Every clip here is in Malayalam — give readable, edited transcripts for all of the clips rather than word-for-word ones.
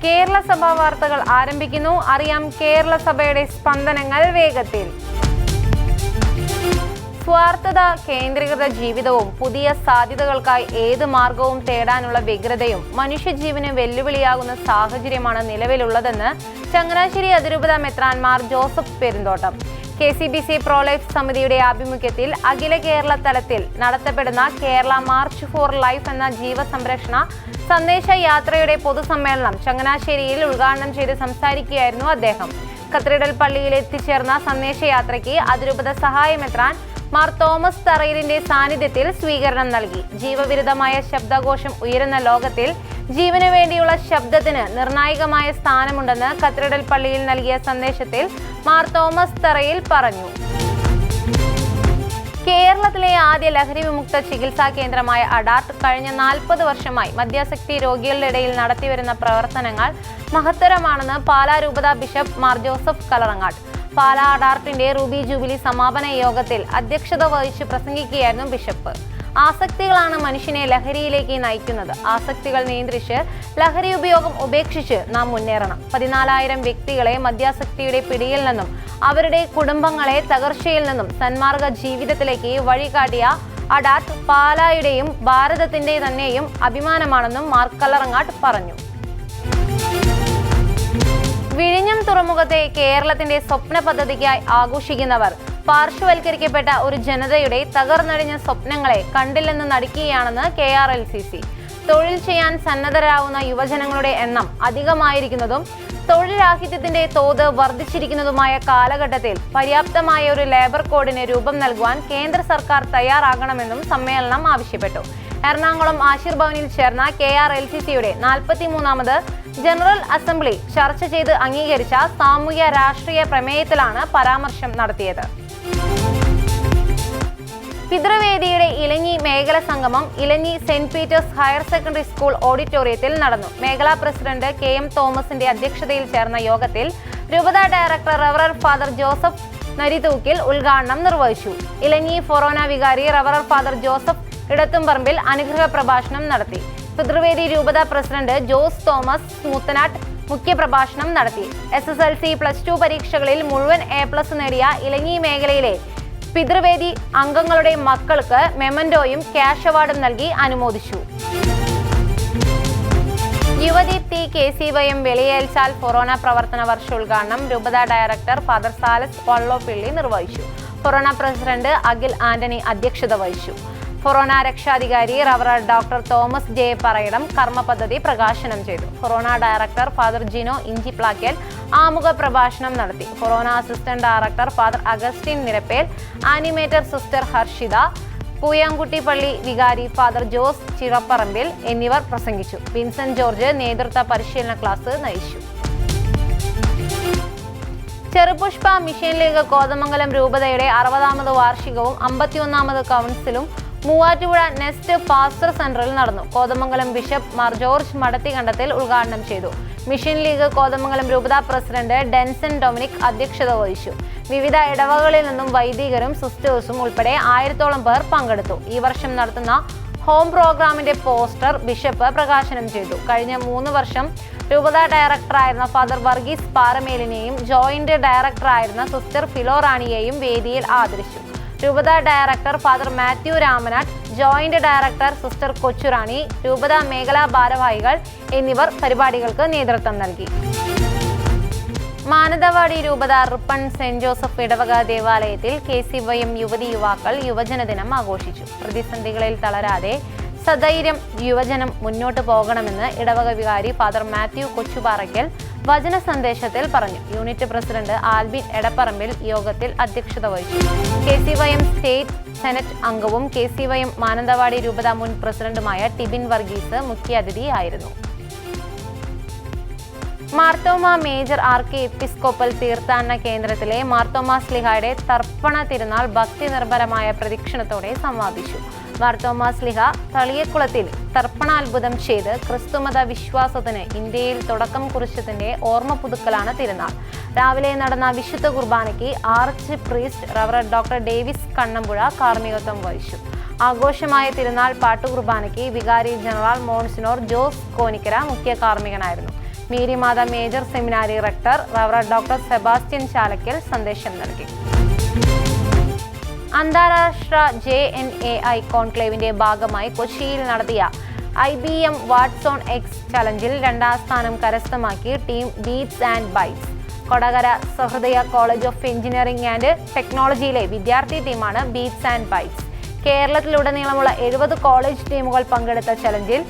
കേരള സഭാ വാർത്തകൾ ആരംഭിക്കുന്നു. അറിയാം കേരള സഭയുടെ സ്പന്ദനങ്ങൾ വേഗത്തിൽ. സ്വാർത്ഥത കേന്ദ്രീകൃത ജീവിതവും പുതിയ സാധ്യതകൾക്കായി ഏത് മാർഗവും തേടാനുള്ള വ്യഗ്രതയും മനുഷ്യജീവന് വെല്ലുവിളിയാകുന്ന സാഹചര്യമാണ് നിലവിലുള്ളതെന്ന് ചങ്ങനാശ്ശേരി അതിരൂപത മെത്രാൻമാർ ജോസഫ് പെരുന്തോട്ടം. KCBC പ്രോലൈഫ് സമിതിയുടെ ആഭിമുഖ്യത്തിൽ അഖില കേരള തലത്തിൽ നടത്തപ്പെടുന്ന കേരള മാർച്ച് ഫോർ ലൈഫ് എന്ന ജീവസംരക്ഷണ സന്ദേശ യാത്രയുടെ പൊതുസമ്മേളനം ചങ്ങനാശ്ശേരിയിൽ ഉദ്ഘാടനം ചെയ്ത് സംസാരിക്കുകയായിരുന്നു അദ്ദേഹം. കത്തീഡ്രൽ പള്ളിയിൽ എത്തിച്ചേർന്ന സന്ദേശയാത്രയ്ക്ക് അതിരൂപത സഹായ മെത്രാൻ മാർ തോമസ് തറയിലിന്റെ സാന്നിധ്യത്തിൽ സ്വീകരണം നൽകി. ജീവവിരുദ്ധമായ ശബ്ദഘോഷം ഉയരുന്ന ലോകത്തിൽ ജീവന് വേണ്ടിയുള്ള ശബ്ദത്തിന് നിർണായകമായ സ്ഥാനമുണ്ടെന്ന് കത്തീഡ്രൽ പള്ളിയിൽ നൽകിയ സന്ദേശത്തിൽ മാർ തോമസ് തറയിൽ പറഞ്ഞു. കേരളത്തിലെ ആദ്യ ലഹരി വിമുക്ത ചികിത്സാ കേന്ദ്രമായ അഡാർട്ട് കഴിഞ്ഞ 40 വർഷമായി മദ്യാസക്തി രോഗികളുടെ ഇടയിൽ നടത്തിവരുന്ന പ്രവർത്തനങ്ങൾ മഹത്തരമാണെന്ന് പാലാ രൂപത ബിഷപ്പ് മാർ ജോസഫ് കലറങ്ങാട്ട്. പാലാ അഡാർട്ടിന്റെ റൂബി ജൂബിലി സമാപന യോഗത്തിൽ അധ്യക്ഷത വഹിച്ച് പ്രസംഗിക്കുകയായിരുന്നു ബിഷപ്പ്. ആസക്തികളാണ് മനുഷ്യനെ ലഹരിയിലേക്ക് നയിക്കുന്നത്. ആസക്തികൾ നിയന്ത്രിച്ച് ലഹരി ഉപയോഗം ഉപേക്ഷിച്ച് നാം മുന്നേറണം. 14,000 വ്യക്തികളെ മദ്യാസക്തിയുടെ പിടിയിൽ നിന്നും അവരുടെ കുടുംബങ്ങളെ തകർച്ചയിൽ നിന്നും സന്മാർഗ ജീവിതത്തിലേക്ക് വഴികാട്ടിയ അഡാർട്ട് പാലായുടെയും ഭാരതത്തിന്റെ തന്നെയും അഭിമാനമാണെന്നും മാർ കലറങ്ങാട്ട് പറഞ്ഞു. വിഴിഞ്ഞം തുറമുഖത്തെ കേരളത്തിന്റെ സ്വപ്ന പദ്ധതിക്കായി ആഘോഷിക്കുന്നവർ പാർശ്വവൽക്കരിക്കപ്പെട്ട ഒരു ജനതയുടെ തകർന്നടിഞ്ഞ സ്വപ്നങ്ങളെ കണ്ടില്ലെന്ന് നടിക്കുകയാണെന്ന് KRLCC. തൊഴിൽ ചെയ്യാൻ സന്നദ്ധരാകുന്ന യുവജനങ്ങളുടെ എണ്ണം അധികമായിരിക്കുന്നതും തൊഴിൽ രാഹിത്യത്തിന്റെ തോത് വർദ്ധിച്ചിരിക്കുന്നതുമായ കാലഘട്ടത്തിൽ പര്യാപ്തമായ ഒരു ലേബർ കോഡിന് രൂപം നൽകുവാൻ കേന്ദ്ര സർക്കാർ തയ്യാറാകണമെന്നും സമ്മേളനം ആവശ്യപ്പെട്ടു. എറണാകുളം ആശീർ ഭവനിൽ ചേർന്ന KRLCCയുടെ 43ാമത് ജനറൽ അസംബ്ലി ചർച്ച ചെയ്ത് അംഗീകരിച്ച സാമൂഹ്യ രാഷ്ട്രീയ പ്രമേയത്തിലാണ് പരാമർശം നടത്തിയത്. പിതൃവേദിയുടെ ഇലഞ്ഞി മേഖല സംഗമം Elanji Saint Peter's higher secondary school ഓഡിറ്റോറിയത്തിൽ നടന്നു. മേഖലാ പ്രസിഡന്റ് KM തോമസിന്റെ അധ്യക്ഷതയിൽ ചേർന്ന യോഗത്തിൽ രൂപത ഡയറക്ടർ റവറർ ഫാദർ ജോസഫ് നരിതൂക്കിൽ ഉദ്ഘാടനം നിർവഹിച്ചു. ഇലഞ്ഞി ഫൊറോന വികാരി റവറർ ഫാദർ ജോസഫ് ഇടത്തുംപറമ്പിൽ അനുഗ്രഹ പ്രഭാഷണം നടത്തി. പിതൃവേദി രൂപത പ്രസിഡന്റ് ജോസ് തോമസ് മുത്തനാട്ട് മുഖ്യപ്രഭാഷണം നടത്തി. SSLC +2 പരീക്ഷകളിൽ മുഴുവൻ A+ നേടിയ ഇലഞ്ഞി മേഖലയിലെ പിതൃവേദി അംഗങ്ങളുടെ മക്കൾക്ക് മെമന്റോയും ക്യാഷ് അവാർഡും നൽകി അനുമോദിച്ചു. യുവദീപ്തി KCYM വെളിയേൽച്ചാൽ ഫൊറോന പ്രവർത്തന വർഷോദ്ഘാടനം രൂപത ഡയറക്ടർ ഫാദർ സാലസ് വള്ളോപ്പിള്ളി നിർവഹിച്ചു. ഫൊറോന പ്രസിഡന്റ് അഖിൽ ആന്റണി അധ്യക്ഷത വഹിച്ചു. ഫൊറോന രക്ഷാധികാരി റവറർ ഡോക്ടർ തോമസ് J പറയിടം കർമ്മ പദ്ധതി പ്രകാശനം ചെയ്തു. ഫൊറോന ഡയറക്ടർ ഫാദർ ജിനോ ഇഞ്ചിപ്ലാക്കൽ ആമുഖ പ്രഭാഷണം നടത്തി. ഫൊറോന assistant director father Augustine Nirappel, animator sister Harshitha, Pooyamkutty പള്ളി വികാരി ഫാദർ ജോസ് ചിറപ്പറമ്പിൽ എന്നിവർ പ്രസംഗിച്ചു. വിൻസെന്റ് ജോർജ് നേതൃത്വ പരിശീലന ക്ലാസ് നയിച്ചു. ചെറുപുഷ്പ മിഷൻ ലീഗ് കോതമംഗലം രൂപതയുടെ 60ാമത് വാർഷികവും 51ാമത് കൗൺസിലും മൂവാറ്റുപുഴ നെസ്റ്റ് പാസ്റ്റർ സെന്ററിൽ നടന്നു. കോതമംഗലം ബിഷപ്പ് മാർ ജോർജ് മടത്തിക്കണ്ടത്തിൽ ഉദ്ഘാടനം ചെയ്തു. മിഷൻ ലീഗ് കോതമംഗലം രൂപത പ്രസിഡന്റ് ഡെൻസൺ ഡൊമിനിക് അധ്യക്ഷത വഹിച്ചു. വിവിധ ഇടവകളിൽ നിന്നും വൈദികരും സിസ്റ്റേഴ്സും ഉൾപ്പെടെ 1000ഓളം പേർ പങ്കെടുത്തു. ഈ വർഷം നടത്തുന്ന ഹോം പ്രോഗ്രാമിന്റെ പോസ്റ്റർ ബിഷപ്പ് പ്രകാശനം ചെയ്തു. കഴിഞ്ഞ 3 വർഷം രൂപത ഡയറക്ടറായിരുന്ന ഫാദർ വർഗീസ് പാറമേലിനെയും ജോയിന്റ് ഡയറക്ടറായിരുന്ന സിസ്റ്റർ ഫിലോറാണിയെയും വേദിയിൽ ആദരിച്ചു. രൂപത director father Mathew Ramanath, joint director sister Kochurani, രൂപത മേഖലാ ഭാരവാഹികൾ എന്നിവർ പരിപാടികൾക്ക് നേതൃത്വം നൽകി. മാനന്തവാടി രൂപത റിപ്പൺ സെന്റ് ജോസഫ് ഇടവക ദേവാലയത്തിൽ KCYM യുവതി യുവാക്കൾ യുവജന ദിനം ആഘോഷിച്ചു. പ്രതിസന്ധികളിൽ തളരാതെ സധൈര്യം യുവജനം മുന്നോട്ട് പോകണമെന്ന് ഇടവക വികാരി ഫാദർ മാത്യു കൊച്ചുപാറയ്ക്കൽ വചന സന്ദേശത്തിൽ പറഞ്ഞു. യൂണിറ്റ് പ്രസിഡന്റ് ആൽബിൻ എടപ്പറമ്പിൽ യോഗത്തിൽ അധ്യക്ഷത വഹിച്ചു. KCYM സ്റ്റേറ്റ് സെനറ്റ് അംഗവും KCYM മാനന്തവാടി രൂപത മുൻ പ്രസിഡന്റുമായ ടിബിൻ വർഗീസ് മുഖ്യാതിഥിയായിരുന്നു. മാർത്തോമ മേജർ ആർക്കി എപ്പിസ്കോപ്പൽ തീർത്ഥാടന കേന്ദ്രത്തിലെ മാർത്തോമാ സ്ലിഹായുടെ തർപ്പണ തിരുനാൾ ഭക്തി നിർഭരമായ പ്രദക്ഷിണത്തോടെ സമാപിച്ചു. മാർത്തോമാ സ്ലിഹ തളിയക്കുളത്തിൽ തർപ്പണാത്ഭുതം ചെയ്ത് ക്രിസ്തുമത വിശ്വാസത്തിന് ഇന്ത്യയിൽ തുടക്കം കുറിച്ചതിന്റെ ഓർമ്മ പുതുക്കലാണ് തിരുനാൾ. രാവിലെ നടന്ന വിശുദ്ധ കുർബാനയ്ക്ക് ആർച്ച് പ്രീസ്റ്റ് റവറർ ഡോക്ടർ ഡേവിസ് കണ്ണമ്പുഴ കാർമ്മികത്വം വഹിച്ചു. ആഘോഷമായ തിരുനാൾ പാട്ടുകുർബാനയ്ക്ക് വികാരി ജനറൽ മോൺസിനോർ ജോസ് കോനിക്കര മുഖ്യ കാർമ്മികനായിരുന്നു. മേരിമാത മേജർ സെമിനാരി റക്ടർ റവറ ഡോക്ടർ സെബാസ്റ്റ്യൻ ചാലക്കൽ സന്ദേശം നൽകി. അന്താരാഷ്ട്ര JNAI കോൺക്ലേവിന്റെ ഭാഗമായി കൊച്ചിയിൽ നടത്തിയ IBM വാട്സോൺ എക്സ് ചലഞ്ചിൽ 2ാം സ്ഥാനം കരസ്ഥമാക്കി team beats and bytes. Kodakara Sahrdaya college of engineering and ടെക്നോളജിയിലെ വിദ്യാർത്ഥി ടീമാണ് ബീറ്റ്സ് ആൻഡ് ബൈറ്റ്സ്. കേരളത്തിലുടനീളമുള്ള 70 കോളേജ് ടീമുകൾ പങ്കെടുത്ത ചലഞ്ചിൽ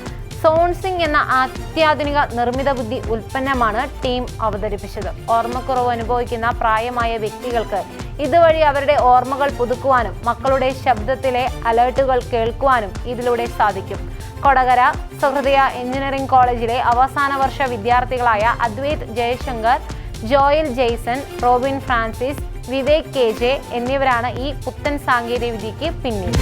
സോൺസിംഗ് എന്ന അത്യാധുനിക നിർമ്മിത ബുദ്ധി ഉൽപ്പന്നമാണ് ടീം അവതരിപ്പിച്ചത്. ഓർമ്മക്കുറവ് അനുഭവിക്കുന്ന പ്രായമായ വ്യക്തികൾക്ക് ഇതുവഴി അവരുടെ ഓർമ്മകൾ പുതുക്കുവാനും മക്കളുടെ ശബ്ദത്തിലെ അലേർട്ടുകൾ കേൾക്കുവാനും ഇതിലൂടെ സാധിക്കും. കൊടകര സഹൃദയ എഞ്ചിനീയറിംഗ് കോളേജിലെ അവസാന വർഷ വിദ്യാർത്ഥികളായ അദ്വൈത് ജയശങ്കർ, ജോയൽ ജെയ്സൺ, റോബിൻ ഫ്രാൻസിസ്, വിവേക് KJ എന്നിവരാണ് ഈ പുത്തൻ സാങ്കേതിക വിദ്യയ്ക്ക് പിന്നിൽ.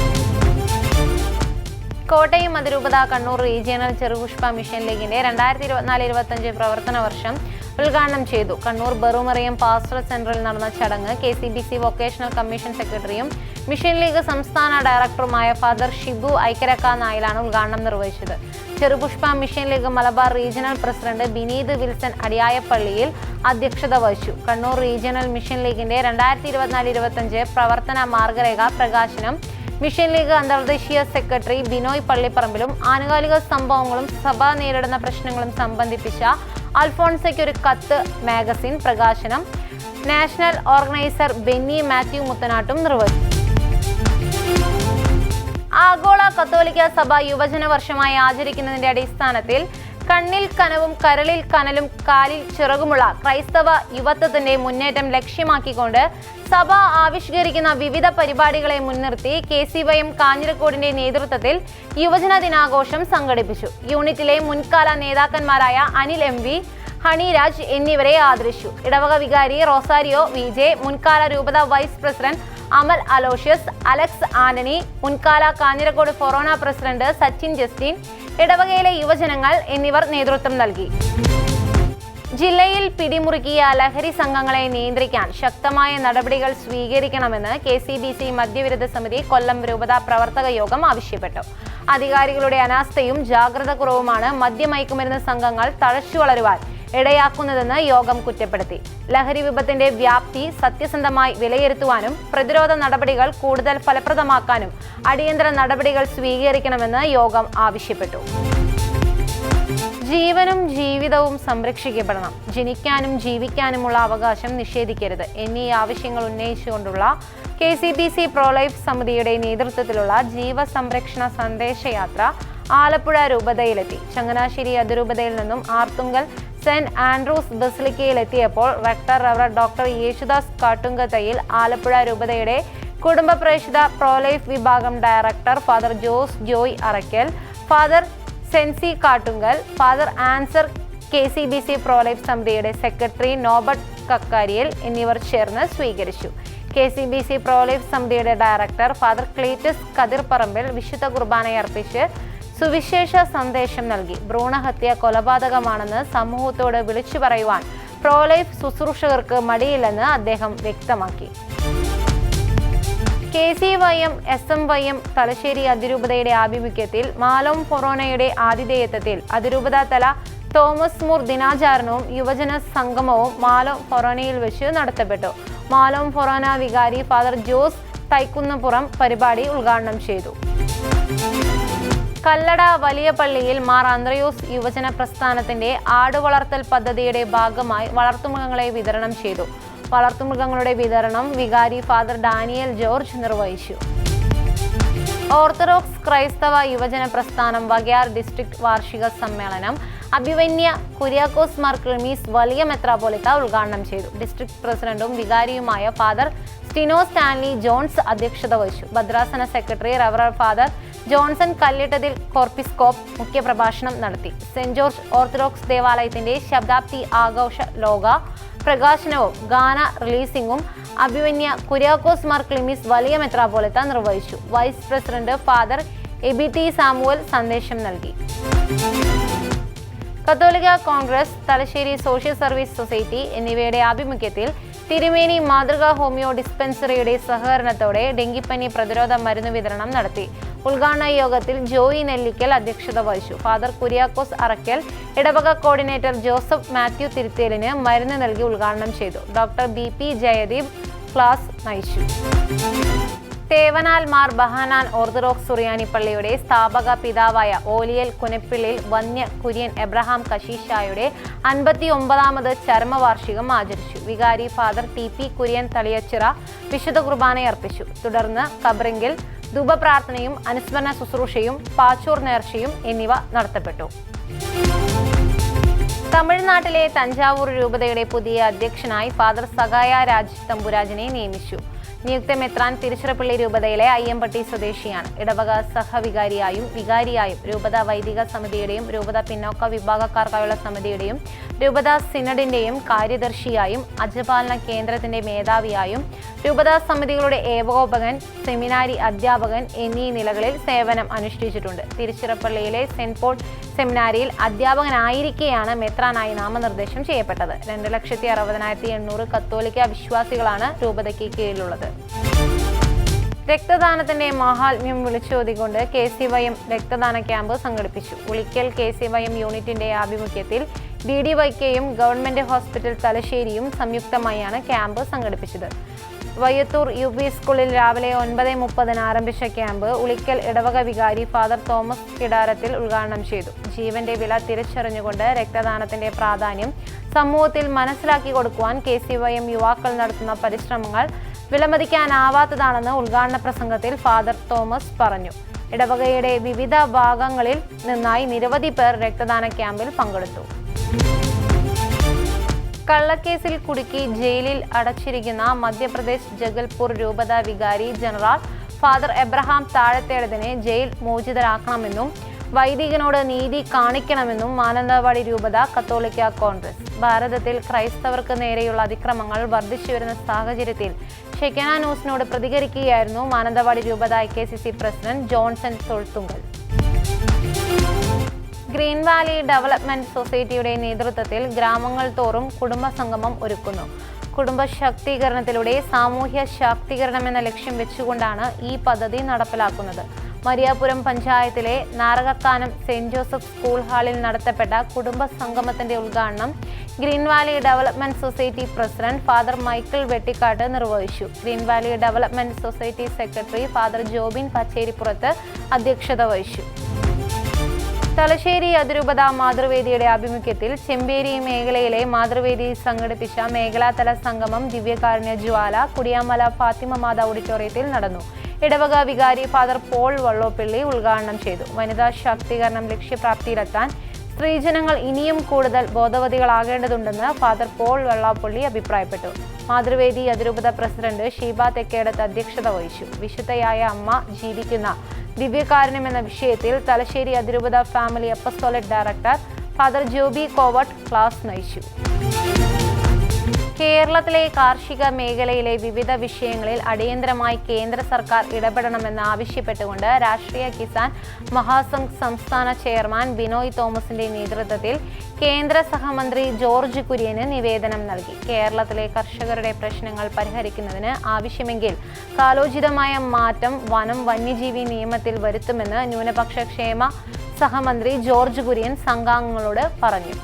കോട്ടയം അതിരൂപത കണ്ണൂർ റീജിയണൽ ചെറുപുഷ്പ മിഷൻ ലീഗിന്റെ 2024-25 പ്രവർത്തന വർഷം ഉദ്ഘാടനം ചെയ്തു. കണ്ണൂർ ബറുമറിയം പാസ്റ്റർ സെന്ററിൽ നടന്ന ചടങ്ങ് KCBC വൊക്കേഷണൽ കമ്മീഷൻ സെക്രട്ടറിയും മിഷൻ ലീഗ് സംസ്ഥാന ഡയറക്ടറുമായ ഫാദർ ഷിബു ഐക്കരക്ക നായിലാണ് ഉദ്ഘാടനം നിർവഹിച്ചത്. Cherupushpa mission league Malabar regional president Bineeth Wilson Adiyayappalliyil അധ്യക്ഷത വഹിച്ചു. കണ്ണൂർ റീജിയണൽ മിഷൻ ലീഗിന്റെ 2024-25 പ്രവർത്തന മാർഗരേഖ പ്രകാശനം മിഷൻ ലീഗ് അന്തർദേശീയ സെക്രട്ടറി ബിനോയ് പള്ളിപ്പറമ്പിലും ആനുകാലിക സംഭവങ്ങളും സഭ നേരിടുന്ന പ്രശ്നങ്ങളും സംബന്ധിപ്പിച്ച അൽഫോൺസയ്ക്ക് ഒരു കത്ത് മാഗസിൻ പ്രകാശനം നാഷണൽ ഓർഗനൈസർ ബെന്നി മാത്യു മുത്തനാട്ടും നിർവഹിച്ചു. ആഗോള കത്തോലിക്ക സഭ യുവജന വർഷമായി ആചരിക്കുന്നതിന്റെ അടിസ്ഥാനത്തിൽ കണ്ണിൽ കനവും കരളിൽ കനലും കാലിൽ ചിറകുമുള്ള ക്രൈസ്തവ യുവത്വത്തിന്റെ മുന്നേറ്റം ലക്ഷ്യമാക്കിക്കൊണ്ട് സഭ ആവിഷ്കരിക്കുന്ന വിവിധ പരിപാടികളെ മുൻനിർത്തി KCYM കാഞ്ഞിരക്കോടിന്റെ നേതൃത്വത്തിൽ യുവജന ദിനാഘോഷം സംഘടിപ്പിച്ചു. യൂണിറ്റിലെ മുൻകാല നേതാക്കന്മാരായ അനിൽ MV, ഹണിരാജ് എന്നിവരെ ആദരിച്ചു. ഇടവക വികാരി റോസാരിയോ VJ, മുൻകാല രൂപത വൈസ് പ്രസിഡന്റ് അമൽ അലോഷ്യസ്, അലക്സ് ആന്റണി, മുൻകാല കാഞ്ഞിരക്കോട് ഫൊറോന പ്രസിഡന്റ് സച്ചിൻ ജസ്റ്റിൻ, ഇടവകയിലെ യുവജനങ്ങൾ എന്നിവർ നേതൃത്വം നൽകി. ജില്ലയിൽ പിടിമുറുക്കിയ ലഹരി സംഘങ്ങളെ നിയന്ത്രിക്കാൻ ശക്തമായ നടപടികൾ സ്വീകരിക്കണമെന്ന് KCBC മദ്യവിരുദ്ധ സമിതി കൊല്ലം രൂപത പ്രവർത്തക യോഗം ആവശ്യപ്പെട്ടു. അധികാരികളുടെ അനാസ്ഥയും ജാഗ്രത കുറവുമാണ് മദ്യമയക്കുമരുന്ന് സംഘങ്ങൾ തഴച്ചു വളരുവാൻ ഇടയാക്കുന്നതെന്ന് യോഗം കുറ്റപ്പെടുത്തി. ലഹരി വിപത്തിന്റെ വ്യാപ്തി സത്യസന്ധമായി വിലയിരുത്തുവാനും പ്രതിരോധ നടപടികൾ കൂടുതൽ ഫലപ്രദമാക്കാനും അടിയന്തര നടപടികൾ സ്വീകരിക്കണമെന്ന് യോഗം ആവശ്യപ്പെട്ടു. ജീവനും ജീവിതവും സംരക്ഷിക്കപ്പെടണം, ജനിക്കാനും ജീവിക്കാനുമുള്ള അവകാശം നിഷേധിക്കരുത് എന്നീ ആവശ്യങ്ങൾ ഉന്നയിച്ചുകൊണ്ടുള്ള KCBC പ്രോലൈഫ് സമിതിയുടെ നേതൃത്വത്തിലുള്ള ജീവസംരക്ഷണ സന്ദേശയാത്ര ആലപ്പുഴ രൂപതയിലെത്തി. ചങ്ങനാശ്ശേരി അതിരൂപതയിൽ നിന്നും ആർത്തുങ്കൽ സെന്റ് ആൻഡ്രൂസ് ബസിലിക്കയിലെത്തിയപ്പോൾ റക്ടർ റവറ ഡോക്ടർ യേശുദാസ് കാട്ടുങ്കത്തയിൽ, ആലപ്പുഴ രൂപതയുടെ കുടുംബ പ്രേക്ഷിത പ്രോലൈഫ് വിഭാഗം director father Jose Joy Arackal, father Sency Kattungal, father Anser KCBC prolife സമിതിയുടെ സെക്രട്ടറി നോബർട്ട് കക്കാരിയൽ എന്നിവർ ചേർന്ന് സ്വീകരിച്ചു. KCBC പ്രോലൈഫ് സമിതിയുടെ ഡയറക്ടർ ഫാദർ ക്ലീറ്റസ് കതിർപ്പറമ്പിൽ വിശുദ്ധ കുർബാനയർപ്പിച്ച് സുവിശേഷ സന്ദേശം നൽകി. ഭ്രൂണഹത്യ കൊലപാതകമാണെന്ന് സമൂഹത്തോട് വിളിച്ചു പറയുവാൻ പ്രോലൈഫ് ശുശ്രൂഷകർക്ക് മടിയില്ലെന്ന് അദ്ദേഹം വ്യക്തമാക്കി. KCYM SMYM തലശ്ശേരി അതിരൂപതയുടെ ആഭിമുഖ്യത്തിൽ മാലോം ഫൊറോനയുടെ ആതിഥേയത്വത്തിൽ അതിരൂപത തല തോമസ് മൂർ ദിനാചരണവും യുവജന സംഗമവും മാലോം ഫൊറോനയിൽ വെച്ച് നടത്തപ്പെട്ടു. മാലോം ഫൊറോന വികാരി ഫാദർ ജോസ് തൈക്കുന്നപ്പുറം പരിപാടി ഉദ്ഘാടനം ചെയ്തു. കല്ലട വലിയ പള്ളിയിൽ മാർ അന്ത്രയോസ് യുവജന പ്രസ്ഥാനത്തിന്റെ ആടുവളർത്തൽ പദ്ധതിയുടെ ഭാഗമായി വളർത്തുമൃഗങ്ങളെ വിതരണം ചെയ്തു. വളർത്തുമൃഗങ്ങളുടെ വിതരണം വികാരി ഫാദർ ഡാനിയൽ ജോർജ് നിർവഹിച്ചു. ഓർത്തഡോക്സ് ക്രൈസ്തവ യുവജന പ്രസ്ഥാനം വകയാർ ഡിസ്ട്രിക്ട് വാർഷിക സമ്മേളനം അഭിവന്യ കുര്യാക്കോസ് മാർ ക്ലിമീസ് വലിയ മെത്രാപ്പോലിത്ത ഉദ്ഘാടനം ചെയ്തു. ഡിസ്ട്രിക്ട് പ്രസിഡന്റും വികാരിയുമായ ഫാദർ സ്റ്റിനോ സ്റ്റാൻലി ജോൺസ് അധ്യക്ഷത വഹിച്ചു. ഭദ്രാസന സെക്രട്ടറി റവറൽ ഫാദർ ജോൺസൺ കല്ലിട്ടതിൽ കോർപ്പിസ്കോപ്പ് മുഖ്യപ്രഭാഷണം നടത്തി. സെന്റ് ജോർജ് ഓർത്തഡോക്സ് ദേവാലയത്തിന്റെ ശതാബ്ദി ആഘോഷ ലോക പ്രകാശനവും ഗാന റിലീസിംഗും അഭിവന്യ കുര്യാക്കോസ് മാർ ക്ലിമീസ് വലിയ മെത്രാപ്പോലിത്ത നിർവഹിച്ചു. Vice president father EBT Samuel സന്ദേശം നൽകി. കത്തോലിക്ക Congress, Thalassery social service society എന്നിവയുടെ ആഭിമുഖ്യത്തിൽ തിരുമേനി മാതൃകാ ഹോമിയോ ഡിസ്പെൻസറിയുടെ സഹകരണത്തോടെ ഡെങ്കിപ്പനി പ്രതിരോധ മരുന്ന് വിതരണം നടത്തി. ഉദ്ഘാടന യോഗത്തിൽ ജോയി നെല്ലിക്കൽ അധ്യക്ഷത വഹിച്ചു. ഫാദർ കുര്യാക്കോസ് അറക്കൽ, ഇടവക കോർഡിനേറ്റർ ജോസഫ് മാത്യു തിരുത്തേലിന് മരുന്ന് നൽകി ഉദ്ഘാടനം ചെയ്തു. ഡോക്ടർ BP ജയദീപ് ക്ലാസ് നയിച്ചു. തേവനാൽ മാർ ബഹാനാൻ ഓർത്തഡോക്സ് സുറിയാനി പള്ളിയുടെ സ്ഥാപക പിതാവായ ഓലിയൽ കുനപ്പിള്ളിൽ വന്യ കുര്യൻ എബ്രഹാം കശീശായുടെ 59ാമത് ചരമവാർഷികം ആചരിച്ചു. വികാരി ഫാദർ TP കുര്യൻ തളിയച്ചിറ വിശുദ്ധ കുർബാനയർപ്പിച്ചു. തുടർന്ന് കബറിങ്കിൽ ധൂപപ്രാർത്ഥനയും അനുസ്മരണ ശുശ്രൂഷയും പാച്ചൂർ നേർച്ചയും എന്നിവ നടത്തപ്പെട്ടു. തമിഴ്നാട്ടിലെ തഞ്ചാവൂർ രൂപതയുടെ പുതിയ അധ്യക്ഷനായി ഫാദർ സഖായ രാജ് തമ്പുരാജനെ നിയമിച്ചു. നിയുക്ത മെത്രാൻ തിരുച്ചിറപ്പള്ളി രൂപതയിലെ അയ്യമ്പട്ടി സ്വദേശിയാണ്. ഇടവക സഹവികാരിയായും വികാരിയായും രൂപത വൈദിക സമിതിയുടെയും രൂപത പിന്നോക്ക വിഭാഗക്കാർക്കായുള്ള സമിതിയുടെയും രൂപത സിനഡിന്റെയും കാര്യദർശിയായും അജപാലന കേന്ദ്രത്തിന്റെ മേധാവിയായും രൂപത സമിതികളുടെ ഏകോപകൻ, സെമിനാരി അധ്യാപകൻ എന്നീ നിലകളിൽ സേവനം അനുഷ്ഠിച്ചിട്ടുണ്ട്. തിരുച്ചിറപ്പള്ളിയിലെ സെന്റ് പോൾ സെമിനാരിയിൽ അധ്യാപകനായിരിക്കെയാണ് മെത്രാനായി നാമനിർദ്ദേശം ചെയ്യപ്പെട്ടത്. 2,60,800 കത്തോലിക്ക വിശ്വാസികളാണ് രൂപതയ്ക്ക് കീഴിലുള്ളത്. രക്തദാനത്തിന്റെ മാഹാത്മ്യം വിളിച്ചോതിക്കൊണ്ട് KCYM രക്തദാന ക്യാമ്പ് സംഘടിപ്പിച്ചു. ഉളിക്കൽ KCYM യൂണിറ്റിന്റെ ആഭിമുഖ്യത്തിൽ DDYKയും ഗവൺമെന്റ് ഹോസ്പിറ്റൽ തലശ്ശേരിയും സംയുക്തമായാണ് ക്യാമ്പ് സംഘടിപ്പിച്ചത്. വയ്യത്തൂർ UP സ്കൂളിൽ രാവിലെ 9:30 ആരംഭിച്ച ക്യാമ്പ് ഉളിക്കൽ ഇടവക വികാരി ഫാദർ തോമസ് കിടാരത്തിൽ ഉദ്ഘാടനം ചെയ്തു. ജീവന്റെ വില തിരിച്ചറിഞ്ഞുകൊണ്ട് രക്തദാനത്തിന്റെ പ്രാധാന്യം സമൂഹത്തിൽ മനസ്സിലാക്കി കൊടുക്കുവാൻ KCYM യുവാക്കൾ നടത്തുന്ന പരിശ്രമങ്ങൾ വിലമതിക്കാനാവാത്തതാണെന്ന് ഉദ്ഘാടന പ്രസംഗത്തിൽ ഫാദർ തോമസ് പറഞ്ഞു. ഇടവകയുടെ വിവിധ ഭാഗങ്ങളിൽ നിന്നായി നിരവധി പേർ രക്തദാന ക്യാമ്പിൽ പങ്കെടുത്തു. കള്ളക്കേസിൽ കുടുക്കി ജയിലിൽ അടച്ചിരിക്കുന്ന മധ്യപ്രദേശ് ജഗൽപൂർ രൂപത വികാരി ജനറൽ ഫാദർ എബ്രഹാം താഴത്തേടതിനെ ജയിൽ മോചിതരാക്കണമെന്നും വൈദികനോട് നീതി കാണിക്കണമെന്നും മാനന്തവാടി രൂപത കത്തോലിക്ക കോൺഗ്രസ്. ഭാരതത്തിൽ ക്രൈസ്തവർക്ക് നേരെയുള്ള അതിക്രമങ്ങൾ വർദ്ധിച്ചുവരുന്ന സാഹചര്യത്തിൽ ഷെക്കന ന്യൂസിനോട് പ്രതികരിക്കുകയായിരുന്നു മാനന്തവാടി രൂപത IKCC president Johnson Thozhuthunkal. Green valley development സൊസൈറ്റിയുടെ നേതൃത്വത്തിൽ ഗ്രാമങ്ങൾ തോറും കുടുംബ സംഗമം ഒരുക്കുന്നു. കുടുംബ ശാക്തീകരണത്തിലൂടെ സാമൂഹ്യ ശാക്തീകരണം എന്ന ലക്ഷ്യം വെച്ചുകൊണ്ടാണ് ഈ പദ്ധതി നടപ്പിലാക്കുന്നത്. മരിയാപുരം പഞ്ചായത്തിലെ നാരകക്കാനം സെന്റ് ജോസഫ് സ്കൂൾ ഹാളിൽ നടത്തപ്പെട്ട കുടുംബ സംഗമത്തിന്റെ ഉദ്ഘാടനം green valley development society president father Michael Vettikattu നിർവഹിച്ചു. Green valley development society secretary father Jobin Pacherippurath അധ്യക്ഷത വഹിച്ചു. തലശ്ശേരി അതിരൂപത മാതൃവേദിയുടെ ആഭിമുഖ്യത്തിൽ ചെമ്പേരി മേഖലയിലെ മാതൃവേദി സംഘടിപ്പിച്ച മേഖലാതല സംഗമം ദിവ്യകാരുണ്യ ജ്വാല കുടിയാമല ഫാത്തിമ മാത ഓഡിറ്റോറിയത്തിൽ നടന്നു. ഇടവക വികാരി ഫാദർ പോൾ വള്ളോപ്പള്ളി ഉദ്ഘാടനം ചെയ്തു. വനിതാ ശാക്തീകരണം ലക്ഷ്യപ്രാപ്തിയിലെത്താൻ സ്ത്രീജനങ്ങൾ ഇനിയും കൂടുതൽ ബോധവതികളാകേണ്ടതുണ്ടെന്ന് ഫാദർ പോൾ വെള്ളാപ്പള്ളി അഭിപ്രായപ്പെട്ടു. മാതൃവേദി അതിരൂപത പ്രസിഡന്റ് ഷീബ തെക്കേടത്ത് അധ്യക്ഷത വഹിച്ചു. വിശുദ്ധയായ അമ്മ ജീവിക്കുന്ന ദിവ്യകാരുണ്യം എന്ന വിഷയത്തിൽ തലശ്ശേരി അതിരൂപത family apostolic director father Joby Kovatt class നയിച്ചു. കേരളത്തിലെ കാർഷിക മേഖലയിലെ വിവിധ വിഷയങ്ങളിൽ അടിയന്തരമായി കേന്ദ്ര സർക്കാർ ഇടപെടണമെന്ന് ആവശ്യപ്പെട്ടുകൊണ്ട് രാഷ്ട്രീയ കിസാൻ മഹാസംഘ് സംസ്ഥാന ചെയർമാൻ ബിനോയ് തോമസിന്റെ നേതൃത്വത്തിൽ കേന്ദ്ര സഹമന്ത്രി ജോർജ് കുര്യന് നിവേദനം നൽകി. കേരളത്തിലെ കർഷകരുടെ പ്രശ്നങ്ങൾ പരിഹരിക്കുന്നതിന് ആവശ്യമെങ്കിൽ കാലോചിതമായ മാറ്റം വനം വന്യജീവി നിയമത്തിൽ വരുത്തുമെന്ന് ന്യൂനപക്ഷ ക്ഷേമ സഹമന്ത്രി ജോർജ് കുര്യൻ സംഘാംഗങ്ങളോട് പറഞ്ഞു.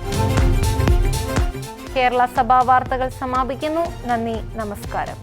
കേരള സഭാ വാർത്തകൾ സമാപിക്കുന്നു. നന്ദി, നമസ്കാരം.